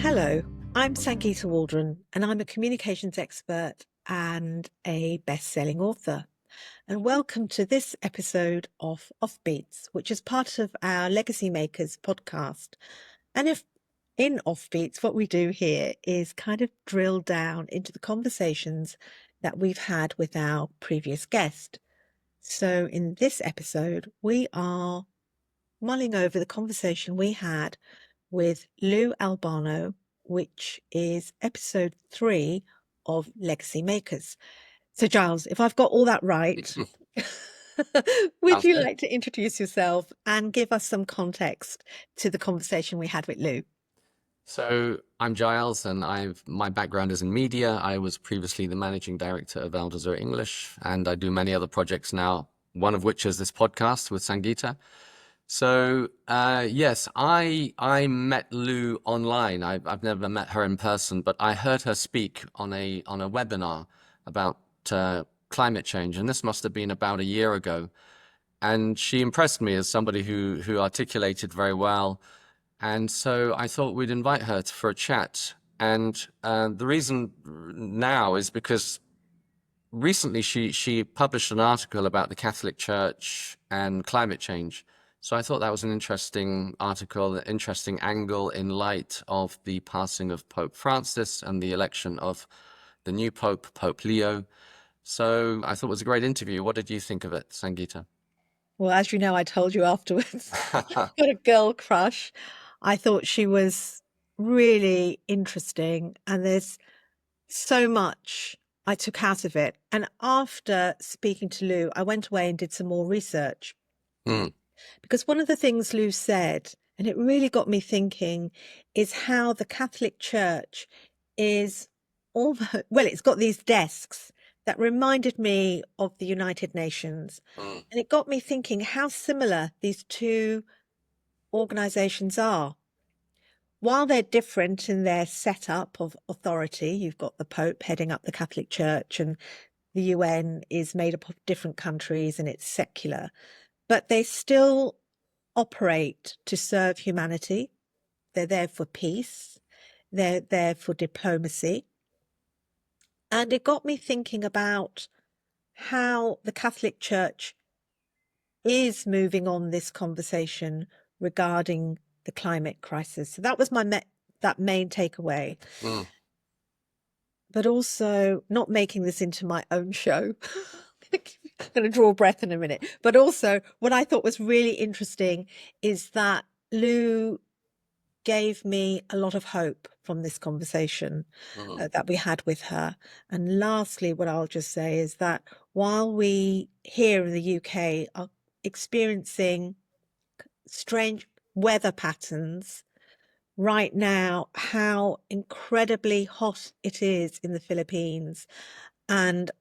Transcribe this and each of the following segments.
Hello, I'm Sangeeta Waldron, and I'm a communications expert and a best-selling author. And welcome to this episode of Offbeats, which is part of our Legacy Makers podcast. And if in Offbeats, what we do here is kind of drill down into the conversations that we've had with our previous guest. So in this episode, we are mulling over the conversation we had with Lou Albano, which is episode 3 of Legacy Makers. So, Giles, if I've got all that right, would Sounds you good. like to introduce yourself and give us some context to the conversation we had with Lou? So I'm Giles, and my background is in media. I was previously the managing director of Al Jazeera English, and I do many other projects now. One of which is this podcast with Sangeeta. So yes, I met Lou online. I've never met her in person, but I heard her speak on a webinar about climate change, and this must have been about a year ago. And she impressed me as somebody who articulated very well. And so I thought we'd invite her for a chat. And the reason now is because recently she published an article about the Catholic Church and climate change. So I thought that was an interesting article, an interesting angle in light of the passing of Pope Francis and the election of the new Pope, Pope Leo. So I thought it was a great interview. What did you think of it, Sangeeta? Well, as you know, I told you afterwards, I've got a girl crush. I thought she was really interesting, and there's so much I took out of it. And after speaking to Lou, I went away and did some more research Mm, because one of the things Lou said, and it really got me thinking, is how the Catholic Church is almost, well, it's got these desks that reminded me of the United Nations. mm, And it got me thinking how similar these two organizations are. While they're different in their setup of authority, you've got the Pope heading up the Catholic Church, and the UN is made up of different countries and it's secular, but they still operate to serve humanity. They're there for peace, they're there for diplomacy. And it got me thinking about how the Catholic Church is moving on this conversation regarding the climate crisis. So that was that main takeaway. mm. But also not making this into my own show. I'm going to draw a breath in a minute. But also, what I thought was really interesting is that Lou gave me a lot of hope from this conversation Mm. that we had with her. And lastly, what I'll just say is that while we here in the UK are experiencing strange weather patterns right now, how incredibly hot it is in the Philippines and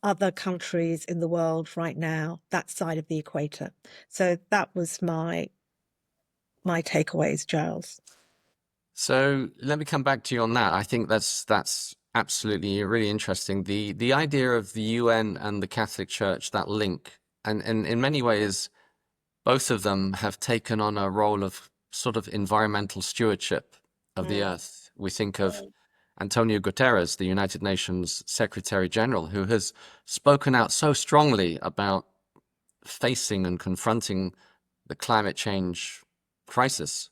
other countries in the world right now, that side of the equator. So that was my takeaways, Giles. So let me come back to you on that. I think that's absolutely really interesting. The idea of the UN and the Catholic Church, that link, and in many ways, both of them have taken on a role of sort of environmental stewardship of the Mm, earth. We think of mm, Antonio Guterres, the United Nations Secretary General, who has spoken out so strongly about facing and confronting the climate change crisis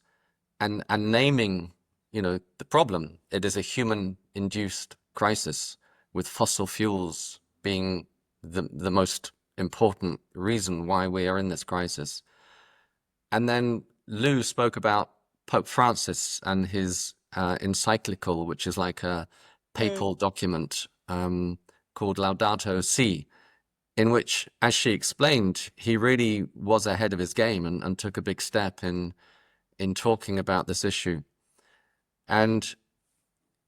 and naming, the problem. It is a human-induced crisis, with fossil fuels being the most important reason why we are in this crisis. And then Lou spoke about Pope Francis and his encyclical, which is like a mm. papal document called Laudato Si, in which, as she explained, he really was ahead of his game and took a big step in talking about this issue. And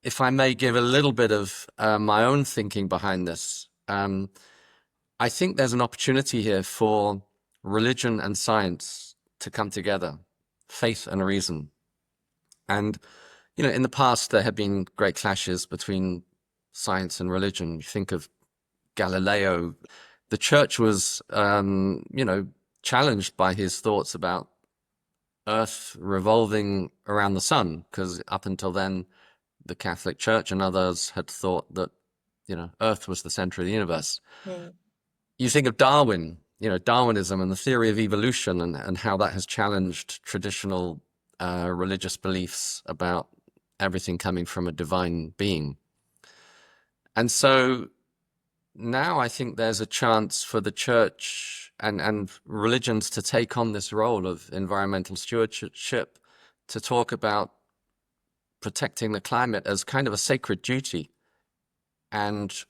if I may give a little bit of my own thinking behind this, I think there's an opportunity here for religion and science to come together, faith and reason. And, in the past, there have been great clashes between science and religion. You think of Galileo. The church was, challenged by his thoughts about Earth revolving around the sun, because up until then, the Catholic Church and others had thought that, Earth was the center of the universe. Mm. You think of Darwin, Darwinism and the theory of evolution, and how that has challenged traditional religious beliefs about everything coming from a divine being. And so now I think there's a chance for the church and religions to take on this role of environmental stewardship, to talk about protecting the climate as kind of a sacred duty, and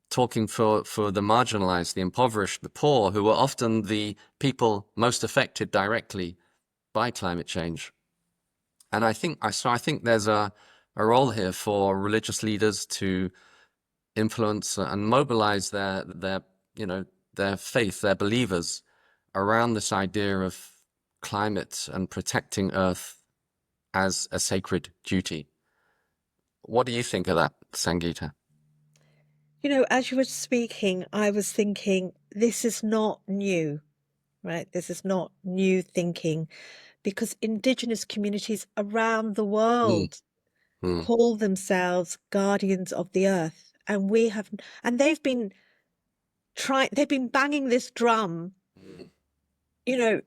talking for the marginalized, the impoverished, the poor, who are often the people most affected directly by climate change. And I think there's a role here for religious leaders to influence and mobilize their faith, their believers, around this idea of climate and protecting Earth as a sacred duty. What do you think of that, Sangeeta? As you were speaking, I was thinking, this is not new, right? This is not new thinking, because Indigenous communities around the Mm, world mm, call themselves guardians of the earth. And they've been banging this drum, mm, you know,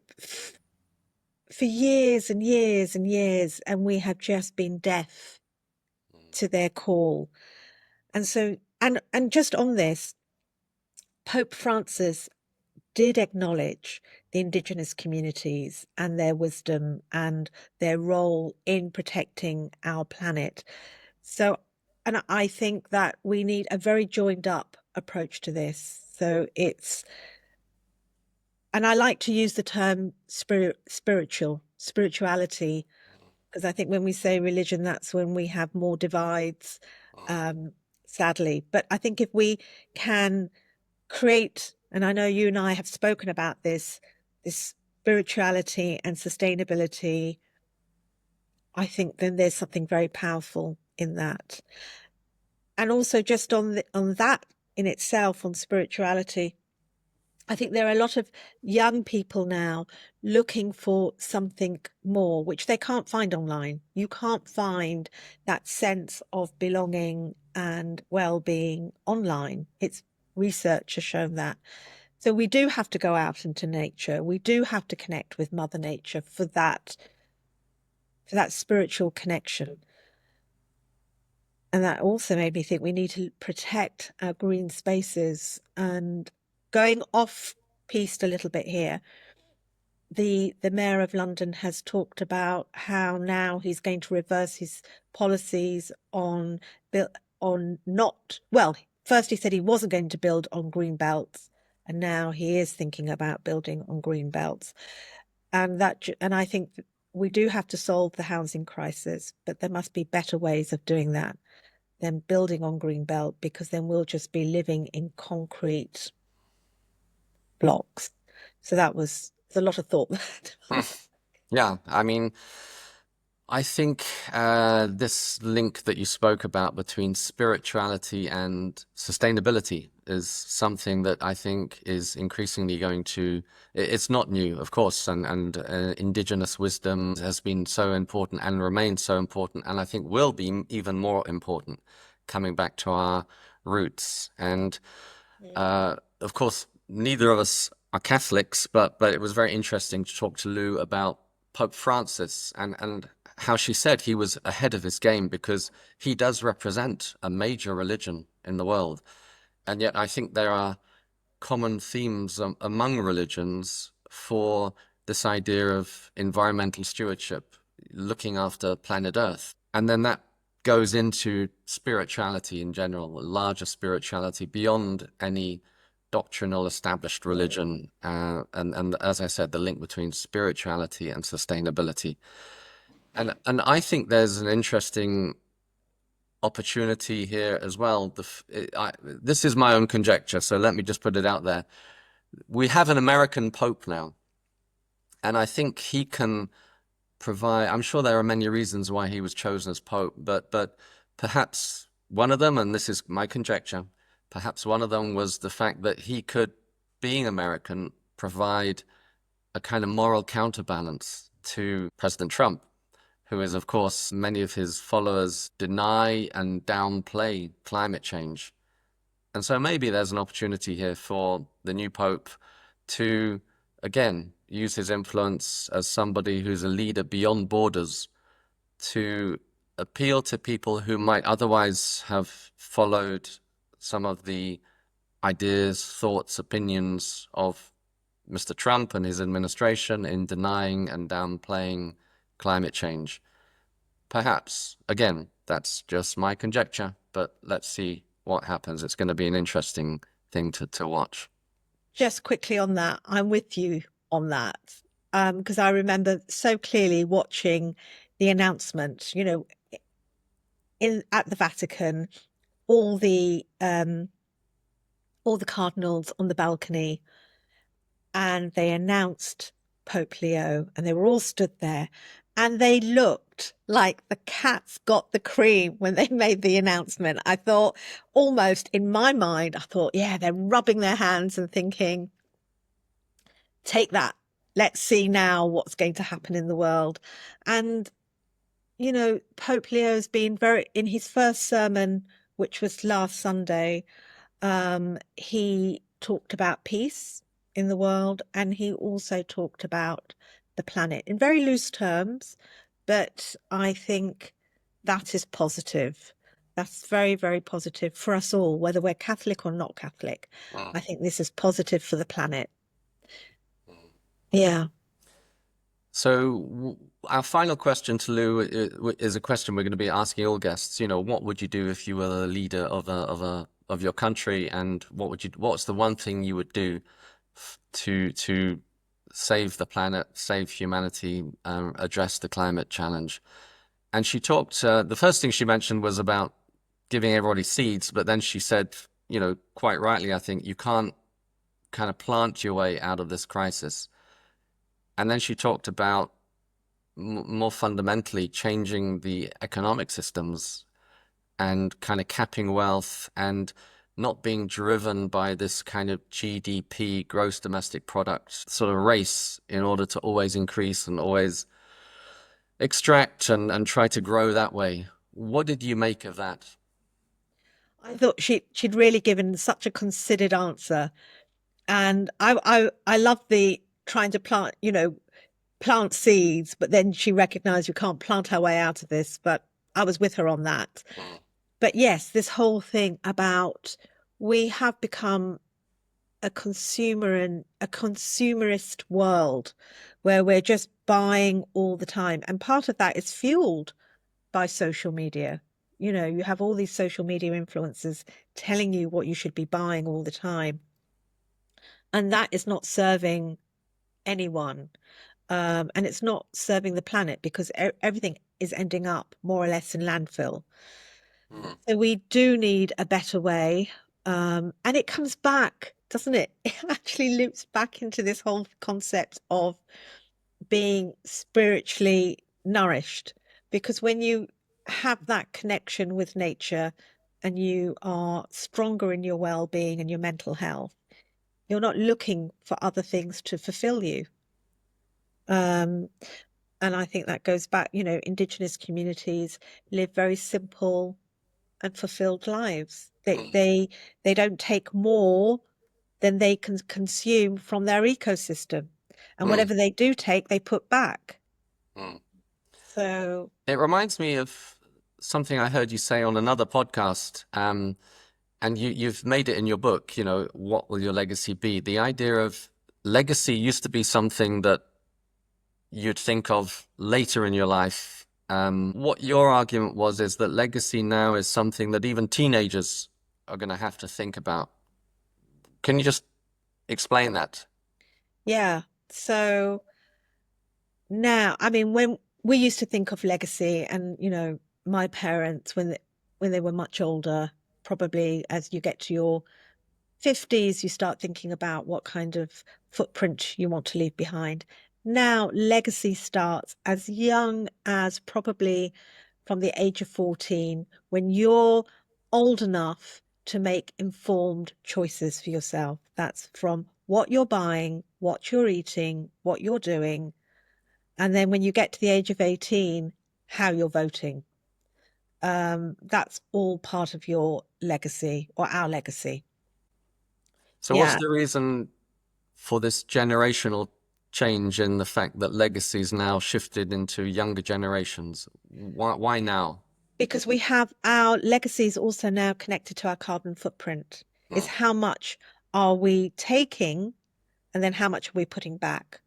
for years and years and years, and we have just been deaf to their call. And so, and just on this, Pope Francis did acknowledge the Indigenous communities and their wisdom and their role in protecting our planet. So, and I think that we need a very joined up approach to this. So and I like to use the term spirituality, because I think when we say religion, that's when we have more divides, um, sadly. But I think if we can create, and I know you and I have spoken about this spirituality and sustainability, I think then there's something very powerful in that. And also just on that in itself, on spirituality, I think there are a lot of young people now looking for something more, which they can't find online. You can't find that sense of belonging and well-being online. It's research has shown that. So we do have to go out into nature. We do have to connect with Mother Nature for that spiritual connection. And that also made me think we need to protect our green spaces. And going off piste a little bit here, the Mayor of London has talked about how now he's going to reverse his policies on not, well, first he said he wasn't going to build on green belts, and now he is thinking about building on green belts. And I think we do have to solve the housing crisis, but there must be better ways of doing that than building on green belt, because then we'll just be living in concrete blocks. So there's a lot of thought there. Yeah, I mean, I think this link that you spoke about between spirituality and sustainability is something that I think is increasingly going to, it's not new, of course, and indigenous wisdom has been so important and remains so important, and I think will be even more important, coming back to our roots. And of course, neither of us are Catholics, but it was very interesting to talk to Lou about Pope Francis and how she said he was ahead of his game, because he does represent a major religion in the world. And yet I think there are common themes among religions for this idea of environmental stewardship, looking after planet Earth. And then that goes into spirituality in general, larger spirituality beyond any doctrinal established religion. And as I said, the link between spirituality and sustainability. And I think there's an interesting opportunity here as well. This is my own conjecture, so let me just put it out there. We have an American Pope now, and I think he can provide. I'm sure there are many reasons why he was chosen as Pope, but perhaps one of them, and this is my conjecture, perhaps one of them was the fact that he could, being American, provide a kind of moral counterbalance to President Trump, who is, of course, many of his followers deny and downplay climate change. And so maybe there's an opportunity here for the new Pope to, again, use his influence as somebody who's a leader beyond borders to appeal to people who might otherwise have followed some of the ideas, thoughts, opinions of Mr. Trump and his administration in denying and downplaying climate change. Perhaps, again, that's just my conjecture, but let's see what happens. It's going to be an interesting thing to watch. Just quickly on that, I'm with you on that, because I remember so clearly watching the announcement, at the Vatican, all the cardinals on the balcony, and they announced Pope Leo, and they were all stood there, and they looked like the cats got the cream when they made the announcement. I thought, almost in my mind, I thought, yeah, they're rubbing their hands and thinking, take that. Let's see now what's going to happen in the world. And, Pope Leo's been in his first sermon, which was last Sunday, he talked about peace in the world, and he also talked about the planet in very loose terms, but I think that is positive. That's very, very positive for us all, whether we're Catholic or not Catholic. I think this is positive for the planet. Yeah. So our final question to Lou is a question we're going to be asking all guests. What would you do if you were the leader of your country, and what's the one thing you would do to save the planet, save humanity, address the climate challenge? And she talked, the first thing she mentioned was about giving everybody seeds, but then she said, quite rightly, I think, you can't kind of plant your way out of this crisis. And then she talked about more fundamentally changing the economic systems and kind of capping wealth and not being driven by this kind of GDP, gross domestic product sort of race in order to always increase and always extract and try to grow that way. What did you make of that? I thought she'd really given such a considered answer. And I love the trying to plant seeds, but then she recognized you can't plant our way out of this. But I was with her on that. But yes, this whole thing about we have become a consumerist world where we're just buying all the time. And part of that is fueled by social media. You have all these social media influencers telling you what you should be buying all the time. And that is not serving anyone. And it's not serving the planet because everything is ending up more or less in landfill. So we do need a better way. And it comes back, doesn't it? It actually loops back into this whole concept of being spiritually nourished. Because when you have that connection with nature and you are stronger in your well-being and your mental health, you're not looking for other things to fulfill you. And I think that goes back, Indigenous communities live very simple and fulfilled lives. They don't take more than they can consume from their ecosystem. And whatever they do take, they put back. So it reminds me of something I heard you say on another podcast, and you've made it in your book, what will your legacy be? The idea of legacy used to be something that you'd think of later in your life. What your argument was is that legacy now is something that even teenagers are going to have to think about. Can you just explain that? Yeah. So now, I mean, when we used to think of legacy, and my parents, when they were much older, probably as you get to your 50s, you start thinking about what kind of footprint you want to leave behind. Now, legacy starts as young as probably from the age of 14, when you're old enough to make informed choices for yourself. That's from what you're buying, what you're eating, what you're doing. And then when you get to the age of 18, how you're voting. That's all part of your legacy or our legacy. So what's Yeah, the reason for this generational change in the fact that legacy's now shifted into younger generations? Why now? because we have our legacies also now connected to our carbon footprint. Is Mm, how much are we taking and then how much are we putting back?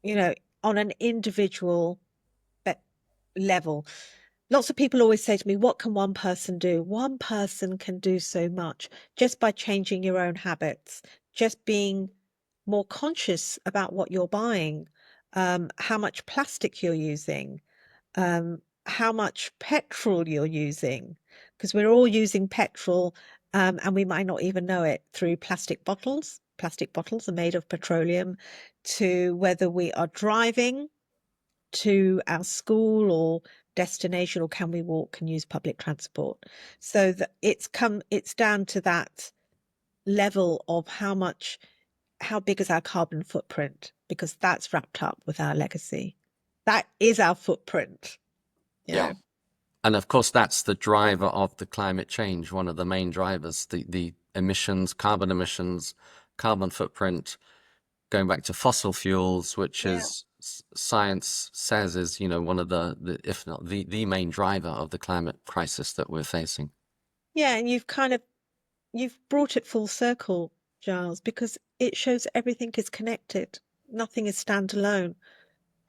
You know, on an individual level. Lots of people always say to me, what can one person do? One person can do so much just by changing your own habits, just being more conscious about what you're buying, how much plastic you're using, how much petrol you're using, because we're all using petrol, and we might not even know it through plastic bottles. Plastic bottles are made of petroleum, to whether we are driving to our school or destination, or can we walk and use public transport? So that it's down to that level of how big is our carbon footprint, because that's wrapped up with our legacy. That is our footprint, you yeah. know. And of course, that's the driver of the climate change, one of the main drivers, the emissions, carbon footprint, going back to fossil fuels, which Yeah. is science says is, one of the if not the main driver of the climate crisis that we're facing. Yeah, and you've brought it full circle, Giles, because it shows everything is connected. Nothing is standalone.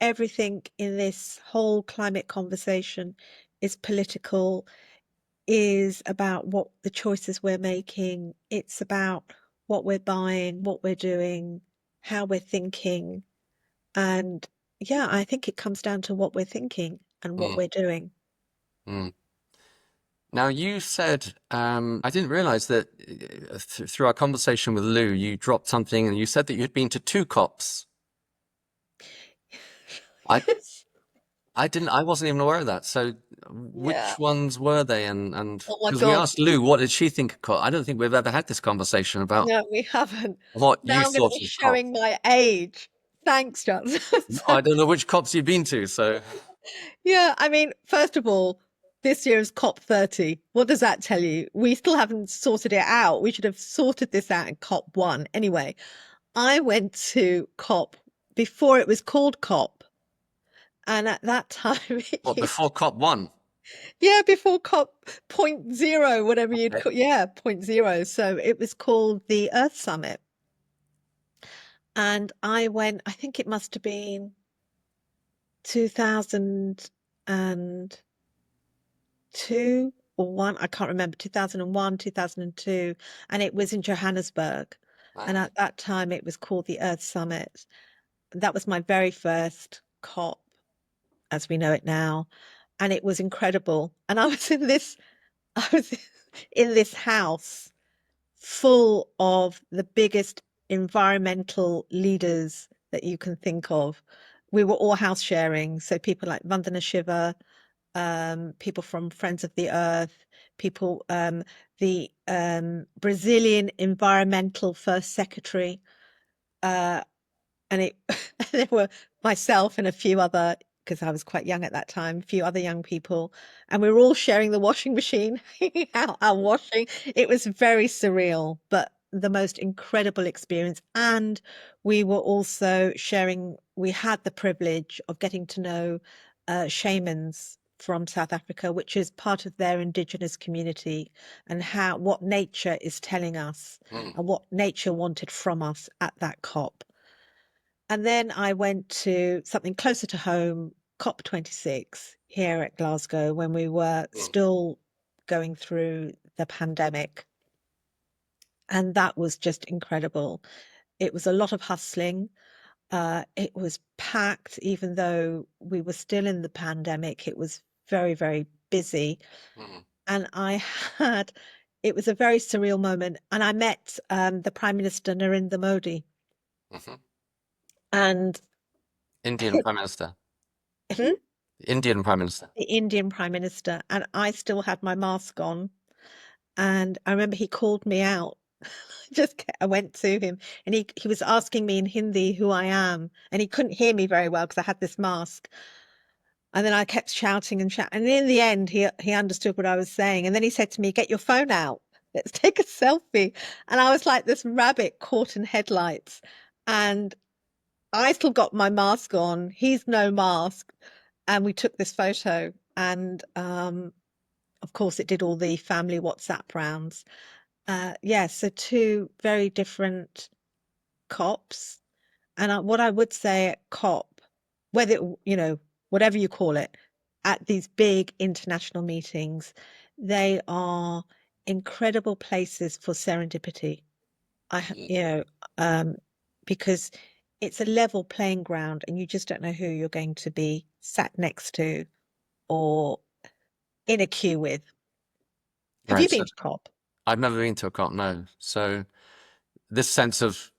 Everything in this whole climate conversation is political, is about what the choices we're making. It's about what we're buying, what we're doing, how we're thinking. And yeah, I think it comes down to what we're thinking and what Mm, we're doing. mm. Now, you said, I didn't realize that through our conversation with Lou, you dropped something and you said that you'd been to two COPs. I, Yes. I wasn't even aware of that. So Yeah. which ones were they? And Oh my because we God. asked Lou, what did she think of COP? I don't think we've ever had this conversation about No, we haven't. what Now you I'm going to thought be of COP. showing my age. Thanks, John. I don't know which COPs you've been to. So Yeah, I mean, first of all, this year is COP 30. What does that tell you? We still haven't sorted it out. We should have sorted this out in COP 1. Anyway, I went to COP before it was called COP. And at that time, what, before COP 1? yeah, before COP 0, whatever you'd Okay. call, yeah, point zero. So it was called the Earth Summit. And I went, I think it must have been 2002 or one, I can't remember, 2001, 2002, and it was in Johannesburg. And Ah, at that time, it was called the Earth Summit. That was my very first COP, as we know it now, and it was incredible. And I was in this house full of the biggest environmental leaders that you can think of. We were all house sharing, so people like Vandana Shiva, people from Friends of the Earth, people, the Brazilian environmental first secretary, uh, and it there were myself and a few other, because I was quite young at that time, a few other young people, and we were all sharing the washing machine, hanging out our washing. It was very surreal, but the most incredible experience. And we were also sharing, we had the privilege of getting to know shamans from South Africa, which is part of their indigenous community, and how what nature is telling us mm, and what nature wanted from us at that COP. And then I went to something closer to home, COP 26 here at Glasgow, when we were mm, still going through the pandemic. And that was just incredible. It was a lot of hustling. It was packed, even though we were still in the pandemic. It was very, very busy. mm, And had, it was a very surreal moment. And I met the Prime Minister, Narendra Modi. mhm. And Indian Prime Minister. the Indian Prime Minister. Indian Prime Minister, and I still had my mask on. And I remember he called me out. I went to him, and he was asking me in Hindi who I am, and he couldn't hear me very well because I had this mask. And then I kept shouting and shouting. And in the end, he understood what I was saying. And then he said to me, "Get your phone out. Let's take a selfie." And I was like this rabbit caught in headlights. And I still got my mask on. He's no mask. And we took this photo. And of course, it did all the family WhatsApp rounds. Yeah, so two very different cops. And what I would say at COP, whether, whatever you call it, at these big international meetings, they are incredible places for serendipity. Mm. Um, because it's a level playing ground and you just don't know who you're going to be sat next to or in a queue with. Have you Right. been So to COP? I've never been to a cop, no. So this sense of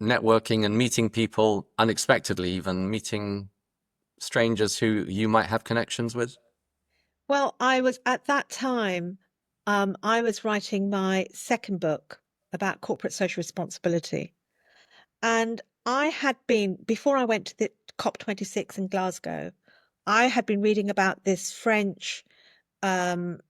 networking and meeting people unexpectedly, even meeting strangers who you might have connections with. Well, I was at that time, I was writing my second book about corporate social responsibility. And I had been, before I went to the COP26 in Glasgow, I had been reading about this French um,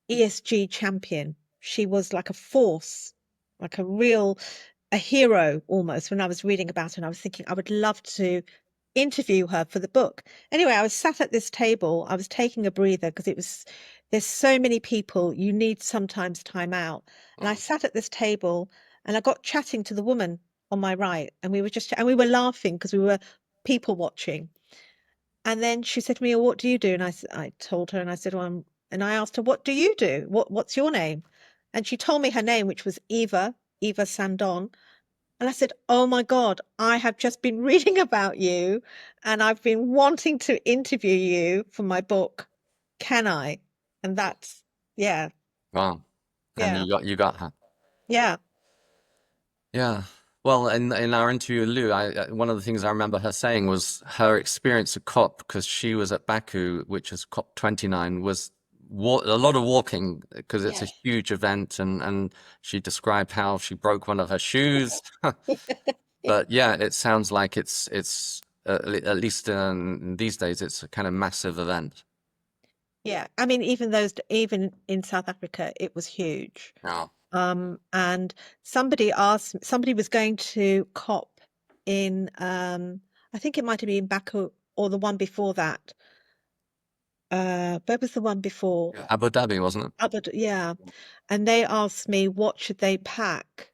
ESG champion. She was like a force, like a hero almost when I was reading about her. And I was thinking I would love to interview her for the book. Anyway, I was sat at this table. I was taking a breather because there's so many people, you need sometimes time out. And I Mm, sat at this table and I got chatting to the woman on my right. And we were laughing because we were people watching. And then she said to me, "Oh, what do you do?" And I told her, and I said, "Well, and I asked her, "What do you do? What's your name?" And she told me her name, which was Eva Sandon. And I said, "Oh my God, I have just been reading about you and I've been wanting to interview you for my book. Can I?" And mm. that's, yeah, Wow. And yeah, you got her. yeah, Yeah. Well, in our interview with Lou, one of the things I remember her saying was her experience at COP, because she was at Baku, which is COP 29, was a lot of walking because it's a yes. huge event, and she described how she broke one of her shoes. But yeah, it sounds like it's at least these days it's a kind of massive event. Yeah. I mean, even in South Africa, it was huge. Yeah. And somebody was going to COP in, I think it might have been Baku or the one before that. Where was the one before? Yeah. Abu Dhabi, wasn't it? Yeah. And they asked me, what should they pack?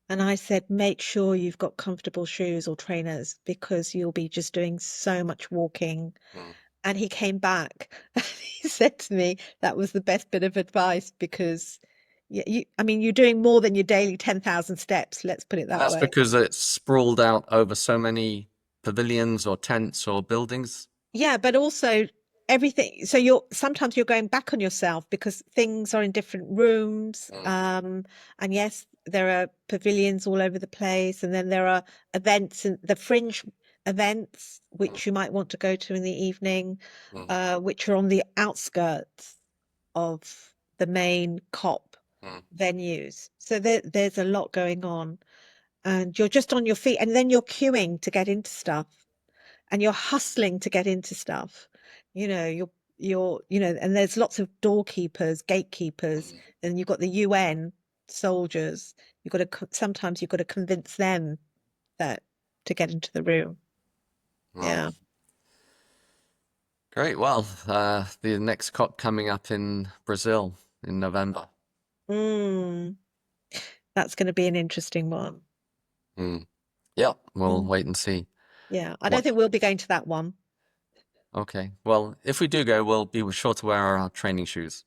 And I said, make sure you've got comfortable shoes or trainers because you'll be just doing so much walking. Mm. And he came back and he said to me, that was the best bit of advice because I mean, you're doing more than your daily 10,000 steps, let's put it And that that's way. because it's sprawled out over so many pavilions or tents or buildings. Yeah, but also everything. So sometimes you're going back on yourself because things are in different rooms. Mm, And yes, there are pavilions all over the place, and then there are events and the fringe events mm, which you might want to go to in the evening, mm, which are on the outskirts of the main COP mm. venues. So there's a lot going on, and you're just on your feet, and then you're queuing to get into stuff and you're hustling to get into stuff. You know, and there's lots of doorkeepers, gatekeepers, Mm. and you've got the UN soldiers. Sometimes you've got to convince them that to get into the room. Wow. Yeah. Great. Well, the next COP coming up in Brazil in November. Mm, that's going to be an interesting one. Mm. Yeah, we'll Mm, wait and see. yeah. I don't What? think we'll be going to that one. Okay. Well, if we do go, we'll be sure to wear our training shoes.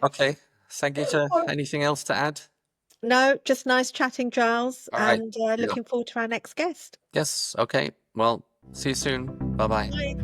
Okay. Sangeeta, anything else to add? No, just nice chatting, Giles, All right. and Yeah. looking forward to our next guest. Yes. Okay. Well, see you soon. Bye bye. Bye.